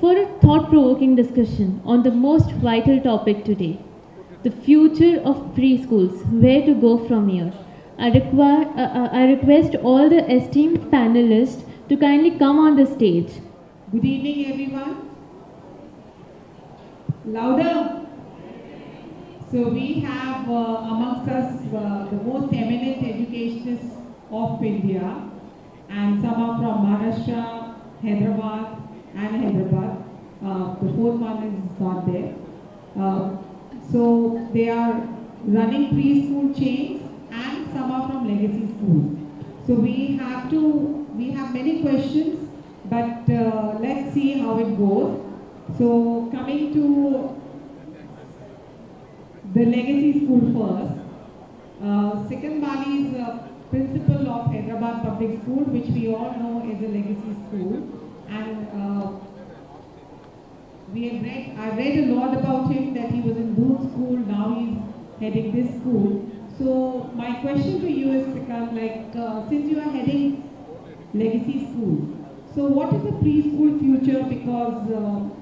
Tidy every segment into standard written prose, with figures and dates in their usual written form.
for a thought-provoking discussion on the most vital topic today, the future of preschools, where to go from here. I request all the esteemed panelists to kindly come on the stage. Good evening, everyone. Louder. So we have amongst us the most eminent educationists of India, and some are from Maharashtra, Hyderabad. The fourth one is not there. So they are running preschool chains, and some are from legacy schools. So we have many questions, but let's see how it goes. So coming to the legacy school first. Second Bali is principal of Hyderabad Public School, which we all know is a legacy school. And I've read a lot about him, that he was in Booth School, now he's heading this school. So my question to you is, since you are heading legacy schools, so what is the preschool future? Because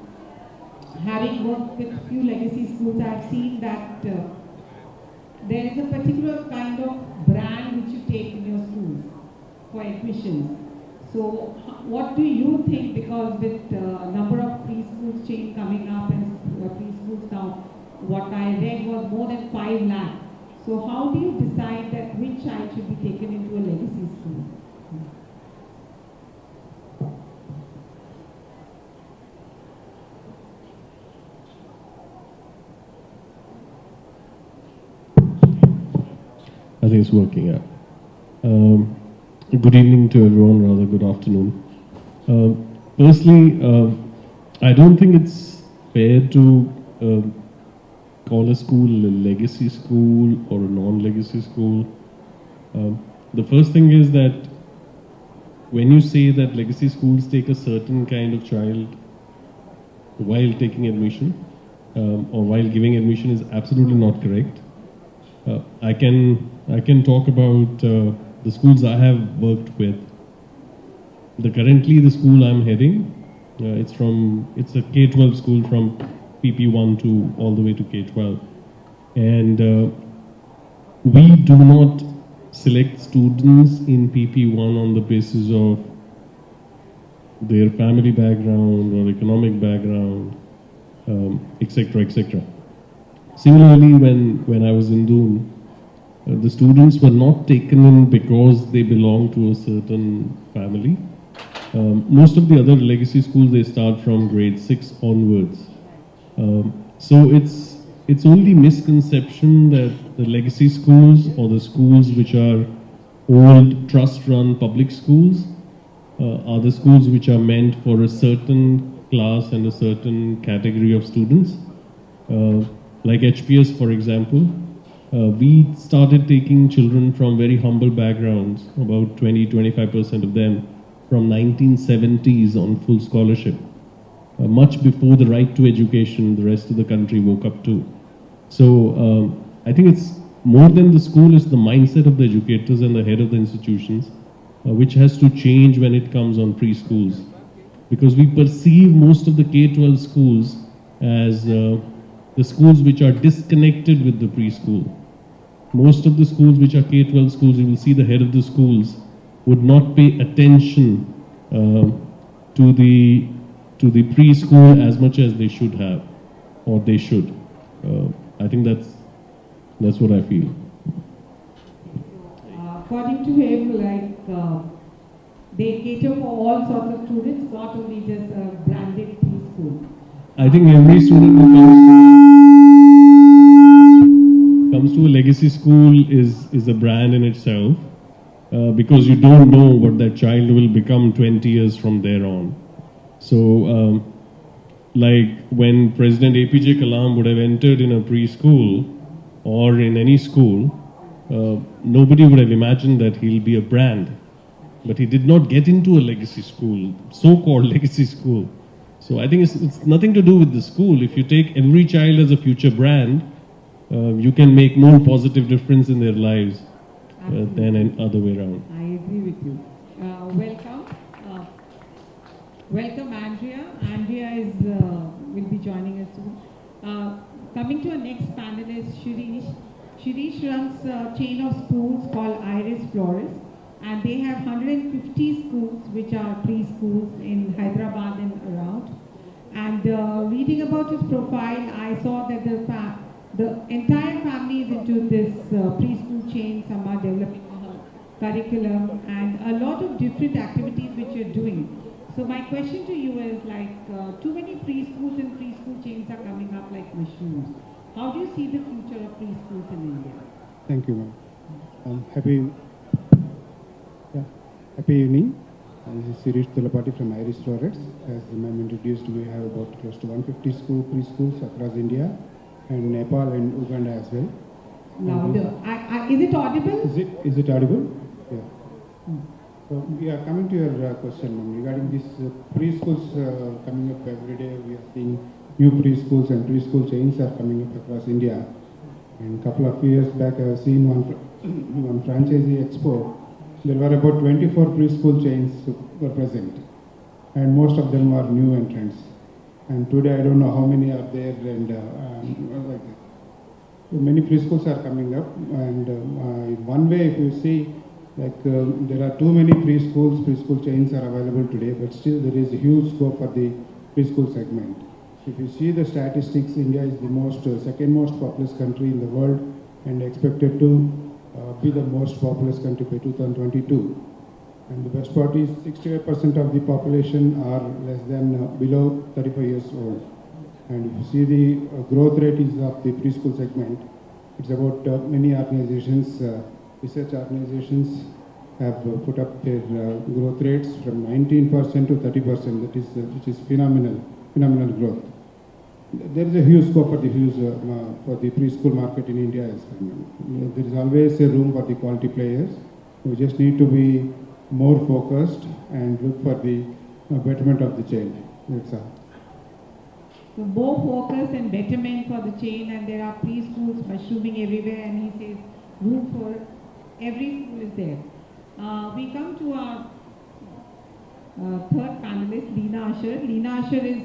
having worked with a few legacy schools, I've seen that there is a particular kind of brand which you take in your schools for admissions. So what do you think, because with number of preschools chain coming up and preschools now, what I read was more than 5 lakh. So how do you decide that which child should be taken into a legacy school? I think it's working out. Good evening to everyone, rather good afternoon. Firstly, I don't think it's fair to call a school a legacy school or a non-legacy school. The first thing is that when you say that legacy schools take a certain kind of child while taking admission or while giving admission is absolutely not correct. I can talk about the schools I have worked with. Currently the school I'm heading, it's a K-12 school from PP1 to all the way to K-12, and we do not select students in PP1 on the basis of their family background or economic background, etc., etc. Similarly, when I was in Doon, the students were not taken in because they belong to a certain family. Most of the other legacy schools, they start from grade 6 onwards. So it's only misconception that the legacy schools or the schools which are old trust-run public schools are the schools which are meant for a certain class and a certain category of students. Like HPS, for example, we started taking children from very humble backgrounds, about 20-25% of them, from 1970s on full scholarship, much before the right to education the rest of the country woke up to. So I think it's more than the school, it's the mindset of the educators and the head of the institutions, which has to change when it comes on preschools. Because we perceive most of the K-12 schools as the schools which are disconnected with the preschool. Most of the schools which are K-12 schools, you will see the head of the schools would not pay attention to the preschool as much as they should have, or they should. I think that's what I feel. According to him, they cater for all sorts of students, not only just a branded preschool. I think every student who comes to a legacy school is a brand in itself, because you don't know what that child will become 20 years from there on. So like when President APJ Kalam would have entered in a preschool or in any school, nobody would have imagined that he'll be a brand. But he did not get into a legacy school, so-called legacy school. So I think it's nothing to do with the school. If you take every child as a future brand, you can make more positive difference in their lives than an other way around. I agree with you. Welcome. Welcome, Andrea. Andrea will be joining us soon. Coming to our next panelist, Shirish. Shirish runs a chain of schools called Iris Flores, and they have 150 schools, which are preschools in Hyderabad and around. And reading about his profile, I saw that the entire family is into this preschool chain. Some are developing curriculum and a lot of different activities which you're doing. So my question to you is like, too many preschools and preschool chains are coming up like mushrooms. How do you see the future of preschools in India? Thank you, ma'am. Happy evening. This is Sirish Tulapati from Iris Florets. As the ma'am introduced, we have about close to 150 preschools across India and Nepal and Uganda as well. Louder. Is it audible? Is it audible? Yeah. So we are coming to your question, ma'am, regarding these preschools coming up every day. We are seeing new preschools and preschool chains are coming up across India. And a couple of years back, I have seen one franchisee expo. There were about 24 preschool chains were present, and most of them are new entrants. And today, I don't know how many are there, and like that. So many preschools are coming up, and one way, if you see, like there are too many preschool chains are available today, but still there is a huge scope for the preschool segment. If you see the statistics, India is the second most populous country in the world, and expected to be the most populous country by 2022. And the best part is 65% of the population are less than below 35 years old. And if you see the growth rate is of the preschool segment, it's about many organizations, research organizations have put up their growth rates from 19% to 30%, which is phenomenal growth. There is a huge scope for the preschool market in India as well. There is always a room for the quality players. We just need to be more focused and look for the betterment of the chain. That's all. So more focus and betterment for the chain, and there are preschools mushrooming everywhere, and he says room for every school is there. We come to our third panelist, Leena Asher. Leena Asher is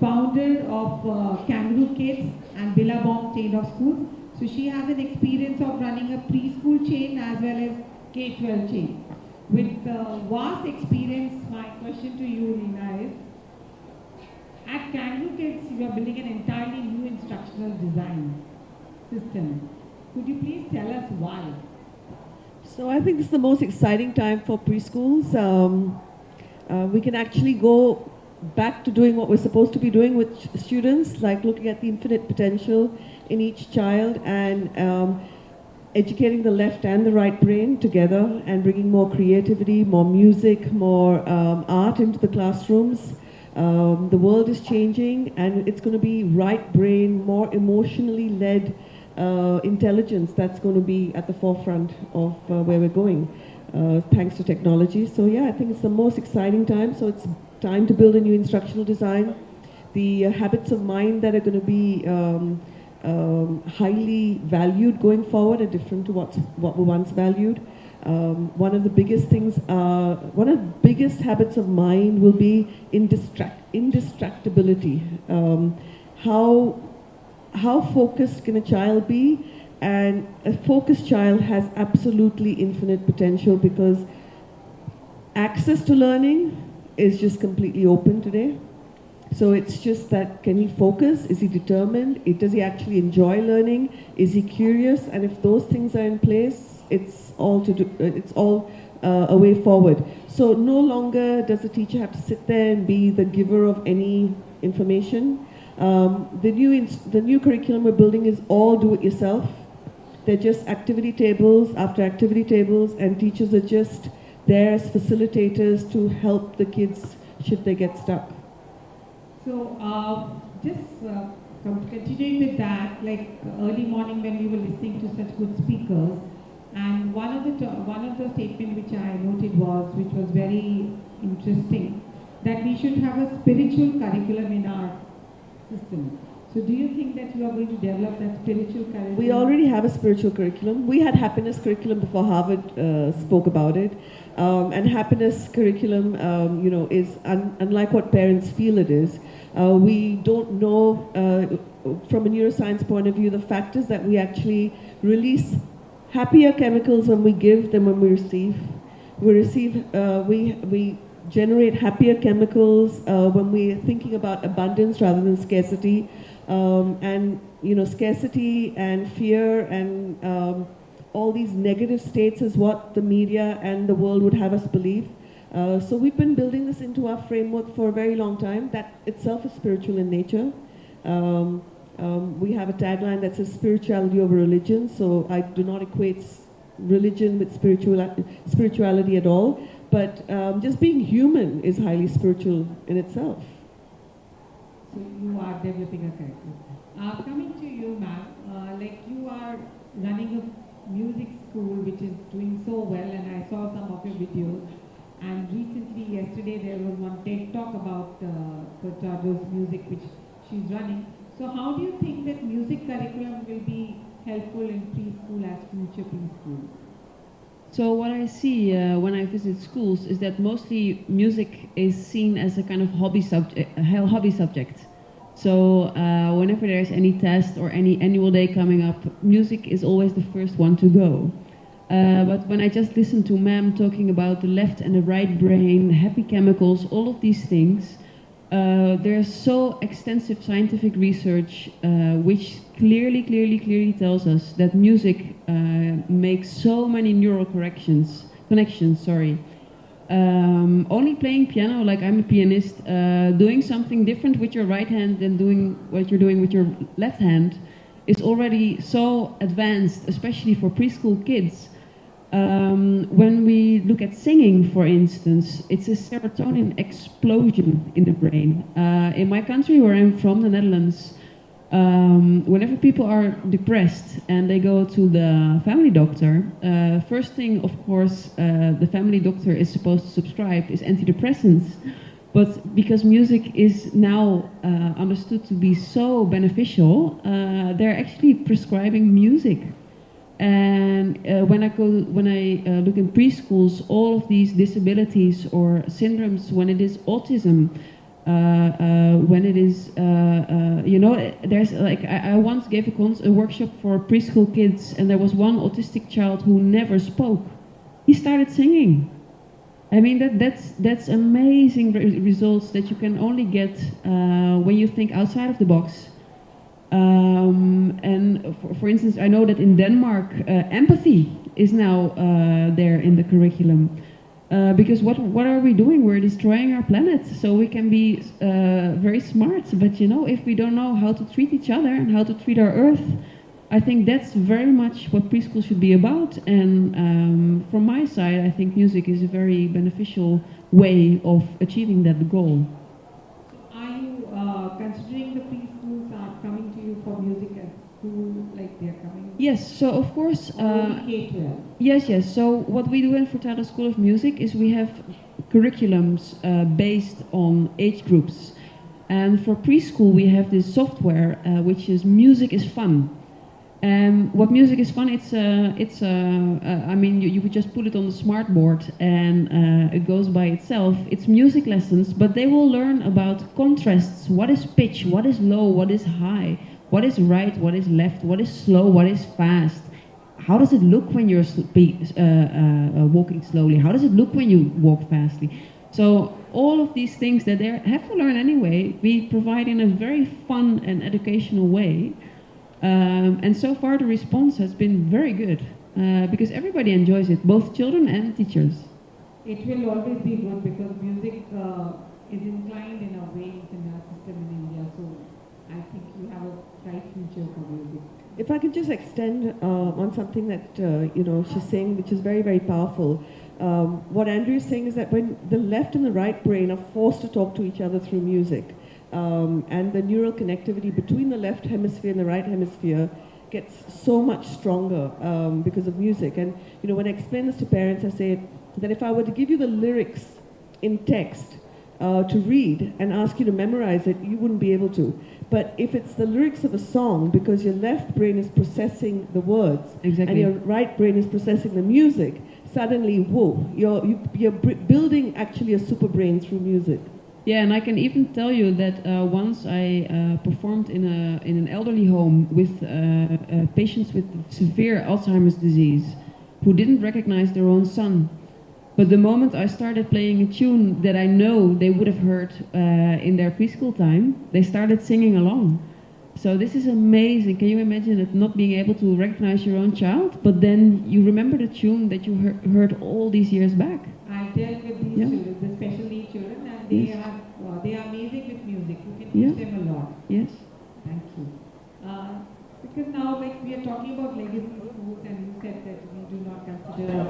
founder of Kangaroo Kids and Billabong chain of schools. So she has an experience of running a preschool chain as well as K-12 chain. With vast experience, my question to you, Leena, is at Kangaroo Kids, you are building an entirely new instructional design system. Could you please tell us why? So I think this is the most exciting time for preschools. We can actually go back to doing what we're supposed to be doing with students, like looking at the infinite potential in each child and educating the left and the right brain together and bringing more creativity, more music, more art into the classrooms. The world is changing and it's going to be right brain, more emotionally led intelligence that's going to be at the forefront of where we're going, thanks to technology. So yeah, I think it's the most exciting time. So it's time to build a new instructional design. The habits of mind that are going to be highly valued going forward are different to what were once valued. One of the biggest habits of mind will be indistractability. How focused can a child be? And a focused child has absolutely infinite potential because access to learning is just completely open today. So it's just that, can he focus? Is he determined? Does he actually enjoy learning? Is he curious? And if those things are in place, it's all a way forward. So no longer does the teacher have to sit there and be the giver of any information. The new curriculum we're building is all do it yourself. They're just activity tables after activity tables, and teachers are just there as facilitators to help the kids should they get stuck. So continuing with that, like early morning when we were listening to such good speakers, and one of the statement which I noted which was very interesting, that we should have a spiritual curriculum in our system. So do you think that you are going to develop that spiritual curriculum? We already have a spiritual curriculum. We had happiness curriculum before Harvard spoke about it. And happiness curriculum, is unlike what parents feel it is. We don't know, from a neuroscience point of view, the factors that we actually release happier chemicals when we give than when we receive. We generate happier chemicals when we're thinking about abundance rather than scarcity. And scarcity and fear and all these negative states is what the media and the world would have us believe. So we've been building this into our framework for a very long time. That itself is spiritual in nature. We have a tagline that says spirituality over religion. So I do not equate religion with spirituality at all. But just being human is highly spiritual in itself. So you are developing a curriculum. Coming to you, ma'am, like you are running a music school which is doing so well, and I saw some of your videos. And recently, yesterday, there was one TED talk about Cortado's music which she's running. So how do you think that music curriculum will be helpful in preschool as future preschool? So what I see when I visit schools is that mostly music is seen as a kind of hobby subject. So whenever there's any test or any annual day coming up, music is always the first one to go. But when I just listen to ma'am talking about the left and the right brain, happy chemicals, all of these things, there's so extensive scientific research which clearly tells us that music makes so many neural connections. Only playing piano, like I'm a pianist, doing something different with your right hand than doing what you're doing with your left hand is already so advanced, especially for preschool kids. When we look at singing, for instance, it's a serotonin explosion in the brain. In my country, where I'm from, the Netherlands, whenever people are depressed and they go to the family doctor, first thing, of course, the family doctor is supposed to prescribe is antidepressants. But because music is now understood to be so beneficial, they're actually prescribing music. And when I look in preschools, all of these disabilities or syndromes, when it is autism, when it is, there's like I once gave a workshop for preschool kids, and there was one autistic child who never spoke. He started singing. I mean that's amazing results that you can only get when you think outside of the box. And for instance, I know that in Denmark, empathy is now there in the curriculum. Because what are we doing? We're destroying our planet. So we can be very smart, but if we don't know how to treat each other and how to treat our earth, I think that's very much what preschool should be about. And from my side, I think music is a very beneficial way of achieving that goal. Are you considering the preschools are coming to you for music at school, like they're coming? Yes, so of course. K-12. Yes. So what we do in Furtado School of Music is we have curriculums based on age groups. And for preschool, we have this software which is Music is Fun. What music is fun? I mean, you would just put it on the smart board and it goes by itself. It's music lessons, but they will learn about contrasts. What is pitch? What is low? What is high? What is right? What is left? What is slow? What is fast? How does it look when you're walking slowly? How does it look when you walk fastly? So all of these things that they have to learn anyway, we provide in a very fun and educational way. And so far the response has been very good because everybody enjoys it, both children and teachers. It will always be good because music is inclined in our veins in our system in India. So I think you have a bright future for music. If I could just extend on something that she's saying, which is very, very powerful. What Andrew is saying is that when the left and the right brain are forced to talk to each other through music, and the neural connectivity between the left hemisphere and the right hemisphere gets so much stronger because of music. And when I explain this to parents, I say that if I were to give you the lyrics in text, to read and ask you to memorize it, you wouldn't be able to. But if it's the lyrics of a song, because your left brain is processing the words Exactly. and your right brain is processing the music, suddenly, whoa, you're building actually a super brain through music. Yeah, and I can even tell you that once I performed in an elderly home with patients with severe Alzheimer's disease who didn't recognize their own son. But the moment I started playing a tune that I know they would have heard in their preschool time, they started singing along. So this is amazing. Can you imagine it, not being able to recognize your own child, but then you remember the tune that you heard all these years back? I dealt with these Yeah. children, the special needs children, and Yes. they are amazing with music. You can Yeah. teach them a lot. Yes. Thank you. Because now, like, we are talking about legacy schools, and you said that we do not consider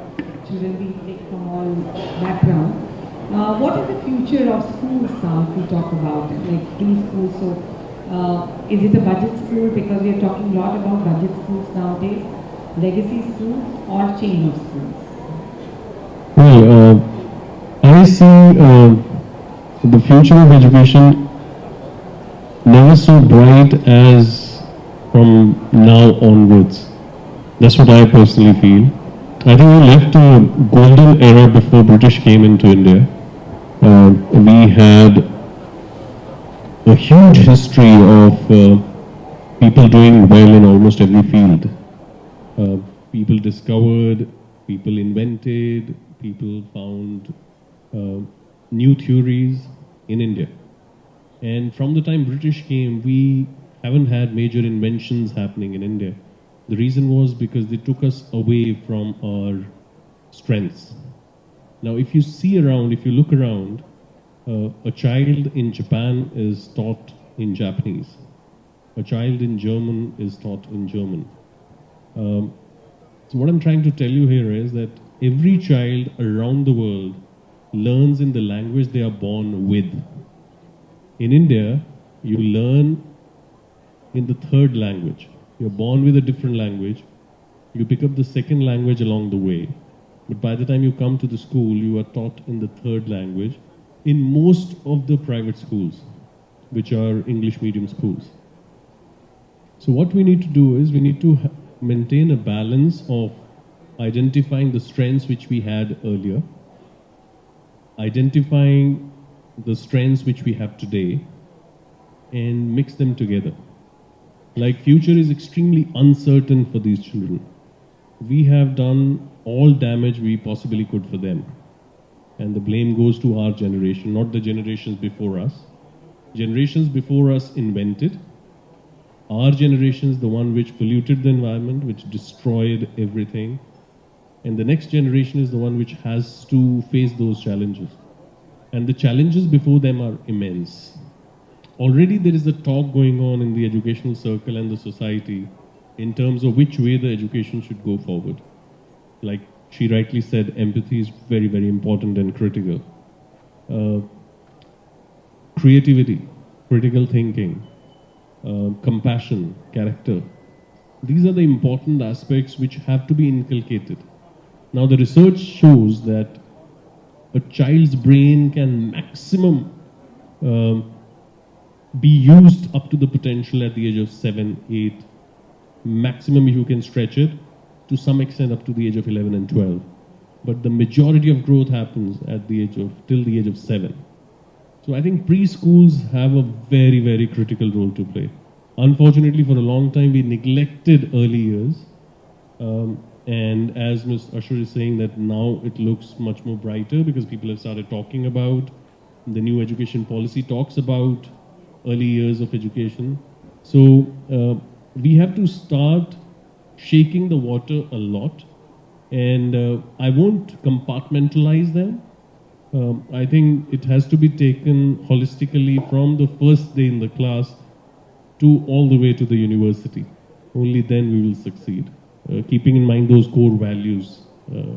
children being taken from all backgrounds. What is the future of schools now, if we talk about like preschools? So, is it a budget school? Because we are talking a lot about budget schools nowadays. Legacy schools or chain of schools? Well, I see the future of education never so bright as from now onwards. That's what I personally feel. I think we left a golden era before British came into India. We had a huge history of people doing well in almost every field. People discovered, people invented, people found new theories in India. And from the time British came, we haven't had major inventions happening in India. The reason was because they took us away from our strengths. Now, if you see around, if you look around, a child in Japan is taught in Japanese. A child in German is taught in German. So what I'm trying to tell you here is that every child around the world learns in the language they are born with. In India, you learn in the third language. You're born with a different language. You pick up the second language along the way. But by the time you come to the school, you are taught in the third language in most of the private schools, which are English medium schools. So what we need to do is we need to maintain a balance of identifying the strengths which we had earlier, identifying the strengths which we have today, and mix them together. Like, future is extremely uncertain for these children. We have done all damage we possibly could for them. And the blame goes to our generation, not the generations before us. Generations before us invented. Our generation is the one which polluted the environment, which destroyed everything. And the next generation is the one which has to face those challenges. And the challenges before them are immense. Already there is a talk going on in the educational circle and the society in terms of which way the education should go forward. Like she rightly said, empathy is very, very important and critical. Creativity, critical thinking, compassion, character. These are the important aspects which have to be inculcated. Now the research shows that a child's brain can maximum be used up to the potential at the age of 7, 8, maximum if you can stretch it, to some extent up to the age of 11 and 12. But the majority of growth happens at the age of, till the age of 7. So I think preschools have a very, very critical role to play. Unfortunately, for a long time, we neglected early years. And as Ms. Ashur is saying, that now it looks much more brighter because people have started talking about, the new education policy talks about early years of education. So we have to start shaking the water a lot, and I won't compartmentalize them. I think it has to be taken holistically from the first day in the class to all the way to the university. Only then we will succeed, keeping in mind those core values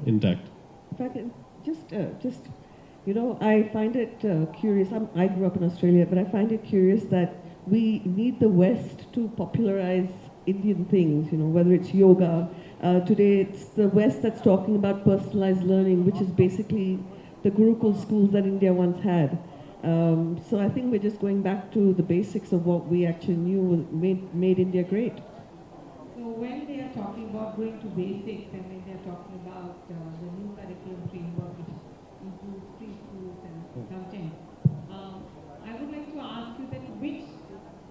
intact. If I can just, you know, I find it curious. I grew up in Australia, but I find it curious that we need the West to popularize Indian things, you know, whether it's yoga. Today it's the West that's talking about personalized learning, which is basically the Gurukul schools that India once had. So I think we're just going back to the basics of what we actually knew made India great. So when they are talking about going to basics and when they are talking about the new curriculum framework which includes preschools and content, I would like to ask you that which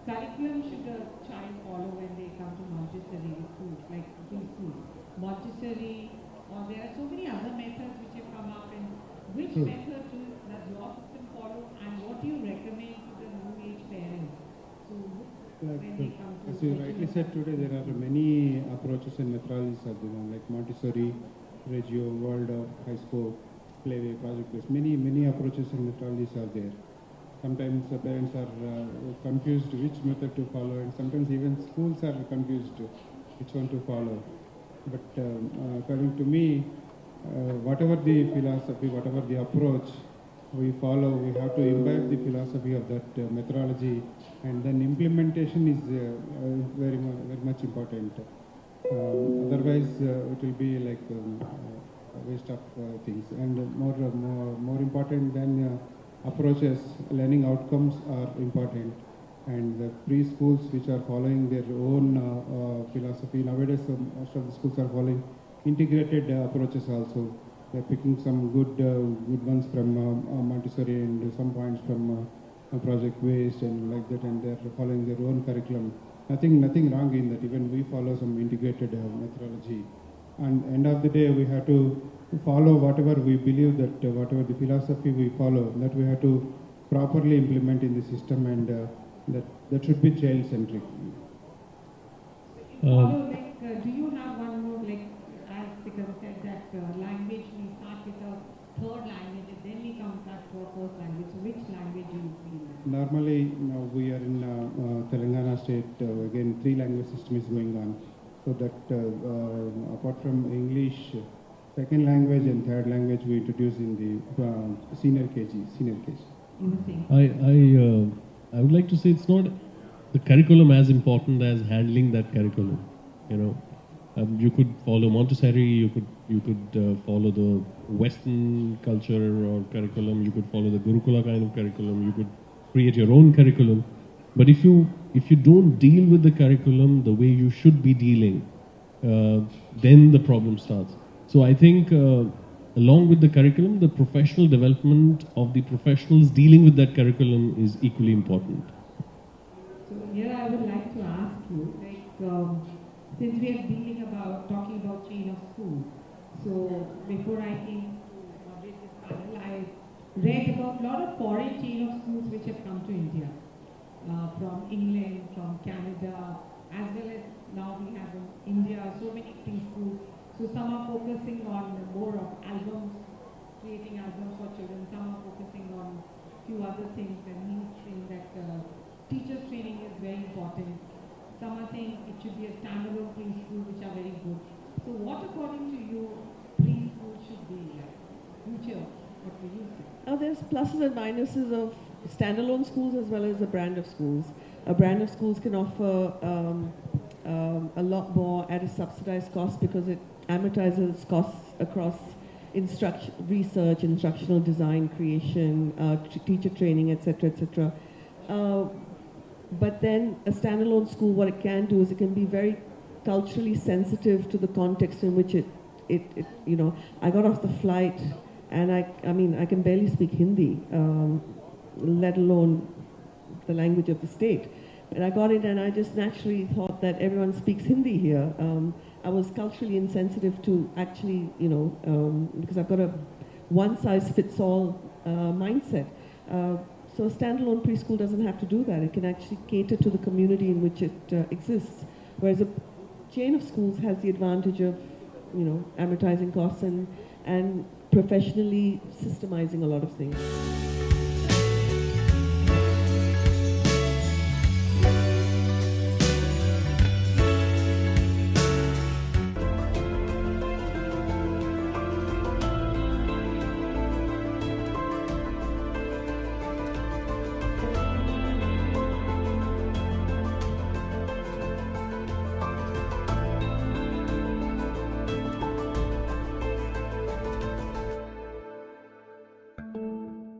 curriculum should a child follow when they come to Montessori schools, like preschool? Montessori, or there are so many other methods which have come up, and which method does your system follow, and what do you recommend to the new age parents? So when they come to as you rightly said today, there are many approaches and methodologies are there, like Montessori, Reggio, Waldorf, High Scope, Playway, Project Based. Many approaches and methodologies are there. Sometimes the parents are confused which method to follow, and sometimes even schools are confused which one to follow. But according to me, whatever the philosophy, whatever the approach we follow, we have to imbibe the philosophy of that methodology, and then implementation is very much important. Otherwise, it will be like a waste of things. And more important than approaches, learning outcomes are important. And the preschools which are following their own philosophy, nowadays most of the schools are following integrated approaches also. They're picking some good ones from Montessori and some points from Project Based and like that, and they're following their own curriculum. Nothing wrong in that. Even we follow some integrated methodology. And end of the day, we have to follow whatever we believe that whatever the philosophy we follow, that we have to properly implement in the system, and that should be child-centric. Do you have one more, like as Sikar said, that language, we start with a third language and then we come back to our first language. So which language do you feel? Normally, now we are in Telangana state, again 3-language system is going on. So that apart from English, second language and third language we introduce in the senior KG. You were saying? I would like to say it's not the curriculum as important as handling that curriculum. You know, you could follow Montessori, you could follow the Western culture or curriculum, you could follow the Gurukula kind of curriculum, you could create your own curriculum. But if you don't deal with the curriculum the way you should be dealing, then the problem starts. So I think along with the curriculum, the professional development of the professionals dealing with that curriculum is equally important. So here I would like to ask you, like, since we are talking about chain of schools, so before I came with this panel, I read about a lot of foreign chain of schools which have come to India, from England, from Canada, as well as now we have in India so many preschools. So some are focusing on more of albums, creating albums for children. Some are focusing on few other things, and he's saying that teachers training is very important. Some are saying it should be a standalone preschool, which are very good. So what according to you preschool should be like? Future, what do you say? There's pluses and minuses of standalone schools as well as a brand of schools. A brand of schools can offer a lot more at a subsidized cost because it amortizes costs across research, instructional design, creation, teacher training, etc., etc. But then a standalone school, what it can do is it can be very culturally sensitive to the context in which it you know, I got off the flight and I mean, I can barely speak Hindi, let alone the language of the state. And I got it and I just naturally thought that everyone speaks Hindi here. I was culturally insensitive to actually, you know, because I've got a one-size-fits-all mindset. So a standalone preschool doesn't have to do that. It can actually cater to the community in which it exists. Whereas a chain of schools has the advantage of, you know, amortizing costs and professionally systemizing a lot of things.